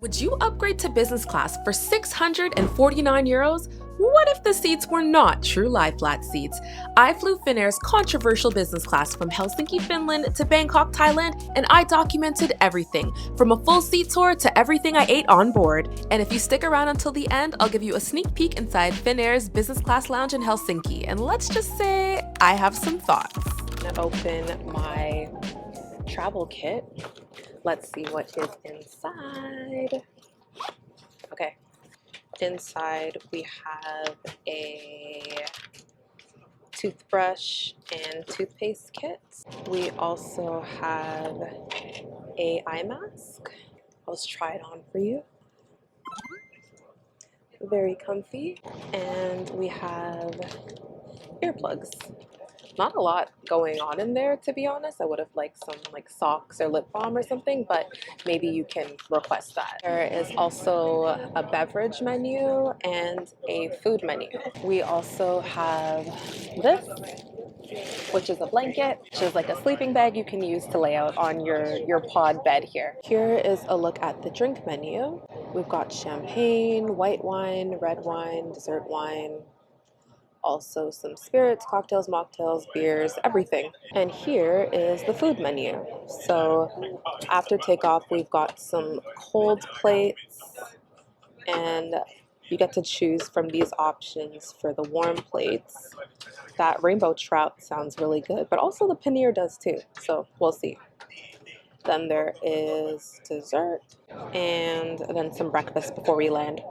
Would you upgrade to business class for 649 euros? What if the seats were not true lie flat seats? I flew Finnair's controversial business class from Helsinki, Finland to Bangkok, Thailand, and I documented everything, from a full seat tour to everything I ate on board. And if you stick around until the end, I'll give you a sneak peek inside Finnair's Business Class lounge in Helsinki. And let's just say I have some thoughts. I'm gonna open my travel kit. Let's see what is inside. Okay, inside we have a toothbrush and toothpaste kit. We also have a eye mask. Let's try it on for you. Very comfy. And we have earplugs. Not a lot going on in there, to be honest. I would have liked some socks or lip balm or something, but maybe you can request that. There is also a beverage menu and a food menu. We also have this, which is a blanket, which is like a sleeping bag you can use to lay out on your pod bed here. Here is a look at the drink menu. We've got champagne, white wine, red wine, dessert wine, also some spirits, cocktails, mocktails, beers, everything. And here is the food menu. So after takeoff, we've got some cold plates, and you get to choose from these options for the warm plates. That rainbow trout sounds really good, but also the paneer does too, so we'll see. Then there is dessert, and then some breakfast before we land.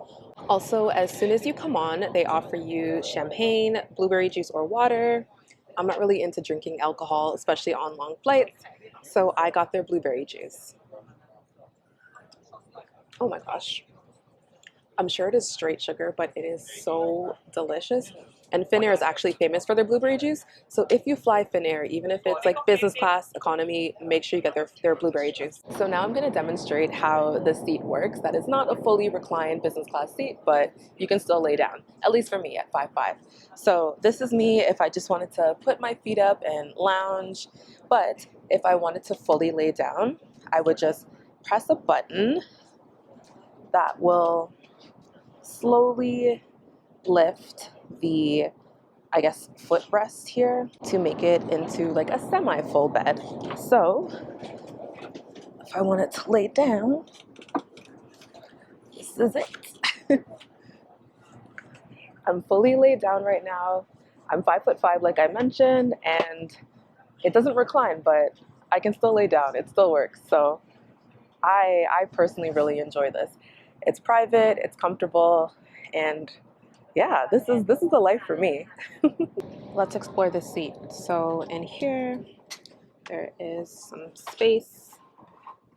Also, as soon as you come on, they offer you champagne, blueberry juice, or water. I'm not really into drinking alcohol, especially on long flights, so I got their blueberry juice. Oh my gosh. I'm sure it is straight sugar, but it is so delicious. And Finnair is actually famous for their blueberry juice. So if you fly Finnair, even if it's like business class, economy, make sure you get their blueberry juice. So now I'm going to demonstrate how the seat works. That is not a fully reclined business class seat, but you can still lay down, at least for me at 5'5". So this is me if I just wanted to put my feet up and lounge. But if I wanted to fully lay down, I would just press a button that will slowly lift the, I guess, footrest here to make it into like a semi-full bed. So if I wanted to lay down, this is it. I'm fully laid down right now. I'm 5'5", like I mentioned, and it doesn't recline, but I can still lay down. It still works. So I personally really enjoy this. It's private, it's comfortable, and yeah, this is the life for me. Let's explore the seat. So in here, there is some space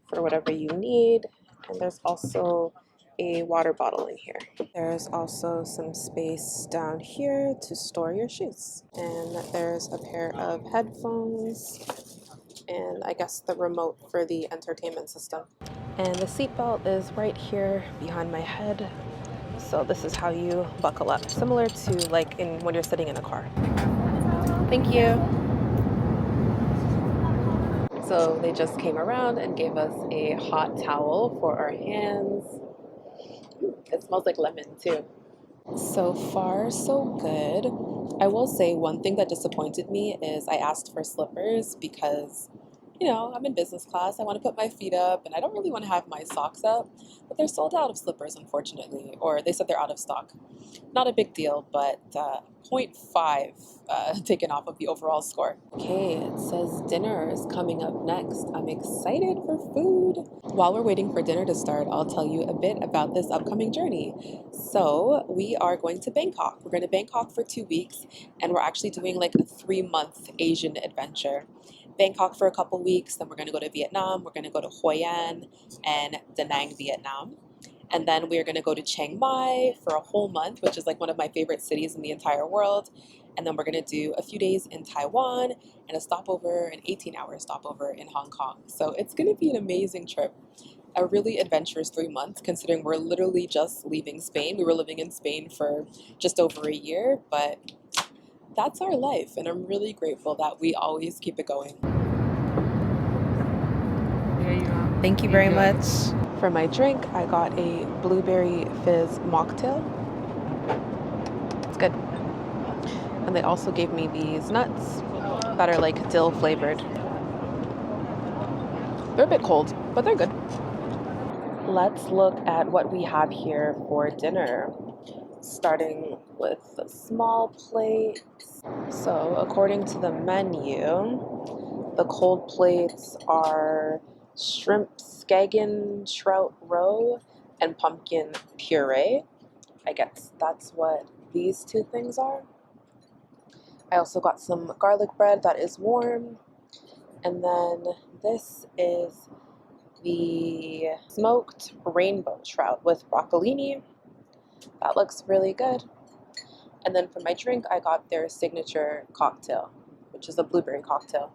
for whatever you need, and there's also a water bottle in here. There's also some space down here to store your shoes, and there's a pair of headphones, and I guess the remote for the entertainment system. And the seatbelt is right here behind my head. So this is how you buckle up, similar to like when you're sitting in a car. Thank you. So they just came around and gave us a hot towel for our hands. It smells like lemon too. So far, so good. I will say one thing that disappointed me is I asked for slippers because, you know, I'm in business class. I want to put my feet up and I don't really want to have my socks up, but they're sold out of slippers, unfortunately, or they said they're out of stock. Not a big deal, but 0.5 taken off of the overall score. Okay, it says dinner is coming up next. I'm excited for food. While we're waiting for dinner to start, I'll tell you a bit about this upcoming journey. So we are going to Bangkok. We're going to Bangkok for 2 weeks, and we're actually doing like a 3-month Asian adventure. Bangkok for a couple weeks, then we're going to go to Vietnam, we're going to go to Hoi An and Da Nang, Vietnam. And then we're going to go to Chiang Mai for a whole month, which is like one of my favorite cities in the entire world. And then we're going to do a few days in Taiwan and a stopover, an 18-hour stopover in Hong Kong. So it's going to be an amazing trip. A really adventurous 3 months, considering we're literally just leaving Spain. We were living in Spain for just over a year, but that's our life, and I'm really grateful that we always keep it going. There you are. Thank you very much. For my drink, I got a blueberry fizz mocktail. It's good. And they also gave me these nuts that are like dill flavored. They're a bit cold, but they're good. Let's look at what we have here for dinner. Starting with small plates. So according to the menu, the cold plates are shrimp skagen trout roe and pumpkin puree. I guess that's what these two things are. I also got some garlic bread that is warm. And then this is the smoked rainbow trout with broccolini. That looks really good. And then for my drink, I got their signature cocktail, which is a blueberry cocktail.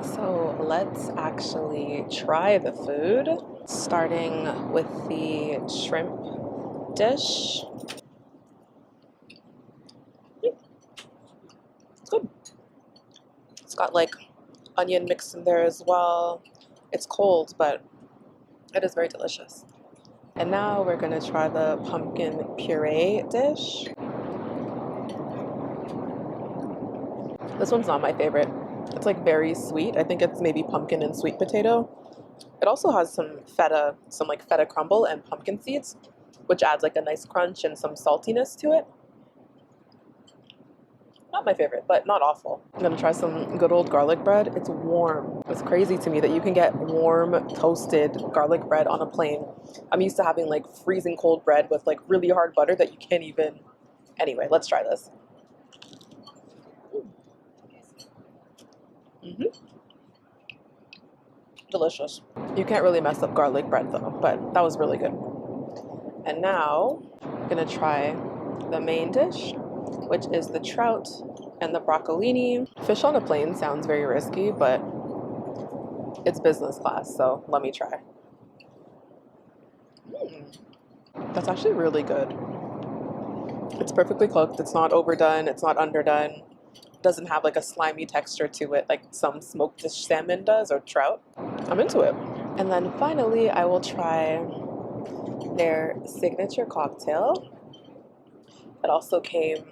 So let's actually try the food, starting with the shrimp dish. It's good. It's got like onion mixed in there as well. It's cold, but it is very delicious. And now we're gonna try the pumpkin puree dish. This one's not my favorite. It's like very sweet. I think it's maybe pumpkin and sweet potato. It also has some like feta crumble and pumpkin seeds, which adds like a nice crunch and some saltiness to it. Not my favorite, but not awful. I'm gonna try some good old garlic bread. It's warm. It's crazy to me that you can get warm toasted garlic bread on a plane. I'm used to having like freezing cold bread with like really hard butter that you can't even. Anyway, let's try this. Delicious. You can't really mess up garlic bread though, but that was really good. And now I'm gonna try the main dish, which is the trout and the broccolini. Fish on a plane sounds very risky, but it's business class, so let me try. That's actually really good. It's perfectly cooked. It's not overdone. It's not underdone. It doesn't have like a slimy texture to it like some smoked dish salmon does or trout. I'm into it. And then finally, I will try their signature cocktail. It also came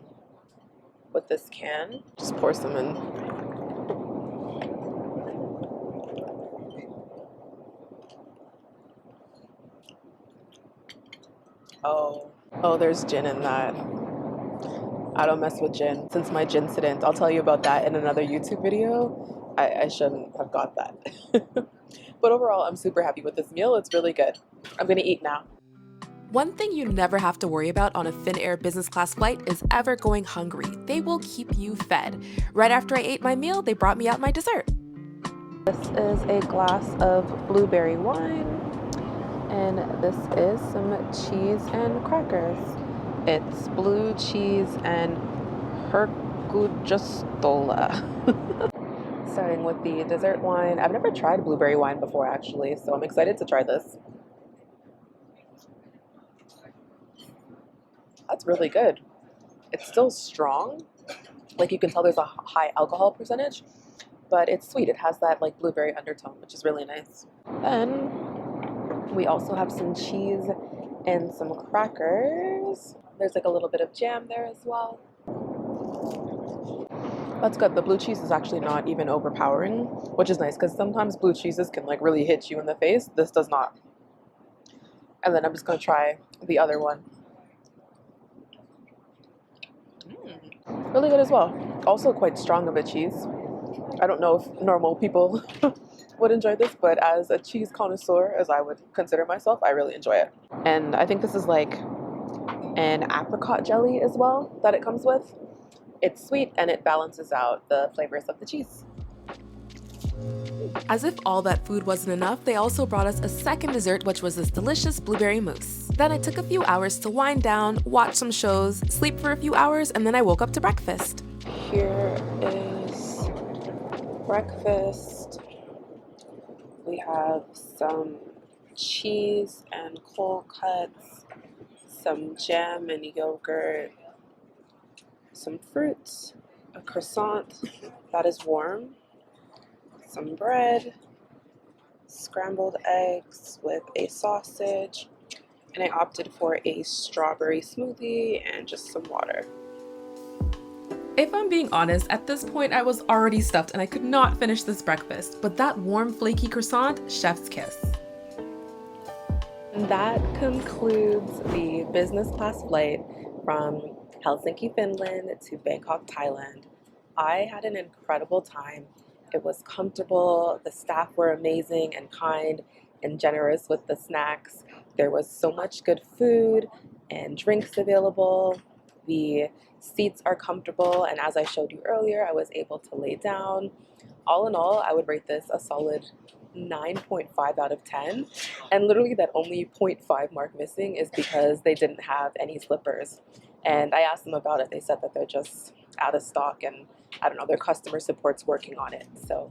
with this can. Just pour some in. Oh, there's gin in that. I don't mess with gin. Since my gin incident, I'll tell you about that in another YouTube video. I shouldn't have got that. But overall, I'm super happy with this meal. It's really good. I'm gonna eat now. One thing you never have to worry about on a Finnair business class flight is ever going hungry. They will keep you fed. Right after I ate my meal, they brought me out my dessert. This is a glass of blueberry wine, and this is some cheese and crackers. It's blue cheese and herkujostola. Starting with the dessert wine. I've never tried blueberry wine before actually, so I'm excited to try this. That's really good. It's still strong. Like you can tell there's a high alcohol percentage, but it's sweet. It has that like blueberry undertone, which is really nice. Then we also have some cheese and some crackers. There's like a little bit of jam there as well. That's good. The blue cheese is actually not even overpowering, which is nice because sometimes blue cheeses can like really hit you in the face. This does not. And then I'm just going to try the other one. Really good as well. Also quite strong of a cheese. I don't know if normal people would enjoy this, but as a cheese connoisseur, as I would consider myself, I really enjoy it. And I think this is like an apricot jelly as well that it comes with. It's sweet and it balances out the flavors of the cheese. As if all that food wasn't enough, they also brought us a second dessert, which was this delicious blueberry mousse. Then I took a few hours to wind down, watch some shows, sleep for a few hours, and then I woke up to breakfast. Here is breakfast. We have some cheese and cold cuts, some jam and yogurt, some fruits, a croissant that is warm, some bread, scrambled eggs with a sausage, and I opted for a strawberry smoothie and just some water. If I'm being honest, at this point I was already stuffed and I could not finish this breakfast, but that warm flaky croissant, chef's kiss. And that concludes the business class flight from Helsinki, Finland to Bangkok, Thailand. I had an incredible time. It was comfortable, the staff were amazing and kind and generous with the snacks. There was so much good food and drinks available. The seats are comfortable, and as I showed you earlier, I was able to lay down. All in all, I would rate this a solid 9.5 out of 10, and literally that only 0.5 mark missing is because they didn't have any slippers. And I asked them about it. They said that they're just out of stock, and I don't know, their customer support's working on it. So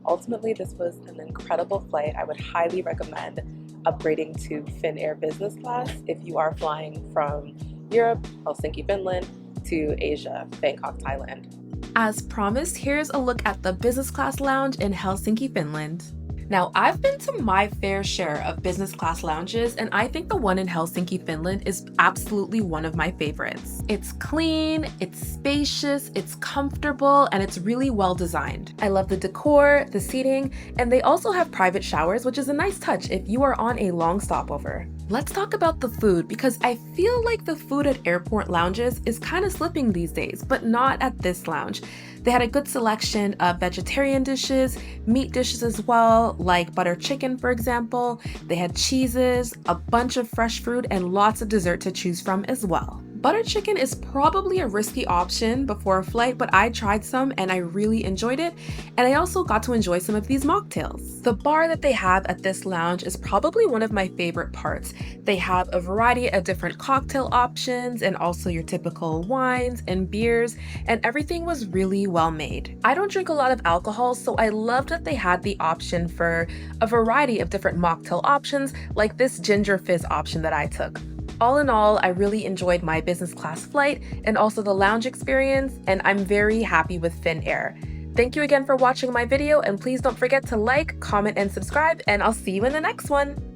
ultimately, this was an incredible flight. I would highly recommend upgrading to Finnair Business Class if you are flying from Europe, Helsinki, Finland, to Asia, Bangkok, Thailand. As promised, here's a look at the business class lounge in Helsinki, Finland. Now, I've been to my fair share of business class lounges, and I think the one in Helsinki, Finland is absolutely one of my favorites. It's clean, it's spacious, it's comfortable, and it's really well designed. I love the decor, the seating, and they also have private showers, which is a nice touch if you are on a long stopover. Let's talk about the food, because I feel like the food at airport lounges is kind of slipping these days, but not at this lounge. They had a good selection of vegetarian dishes, meat dishes as well, like butter chicken, for example. They had cheeses, a bunch of fresh fruit, and lots of dessert to choose from as well. Butter chicken is probably a risky option before a flight, but I tried some and I really enjoyed it. And I also got to enjoy some of these mocktails. The bar that they have at this lounge is probably one of my favorite parts. They have a variety of different cocktail options and also your typical wines and beers, and everything was really well made. I don't drink a lot of alcohol, so I loved that they had the option for a variety of different mocktail options, like this ginger fizz option that I took. All in all, I really enjoyed my business class flight and also the lounge experience, and I'm very happy with Finnair. Thank you again for watching my video, and please don't forget to like, comment, and subscribe, and I'll see you in the next one.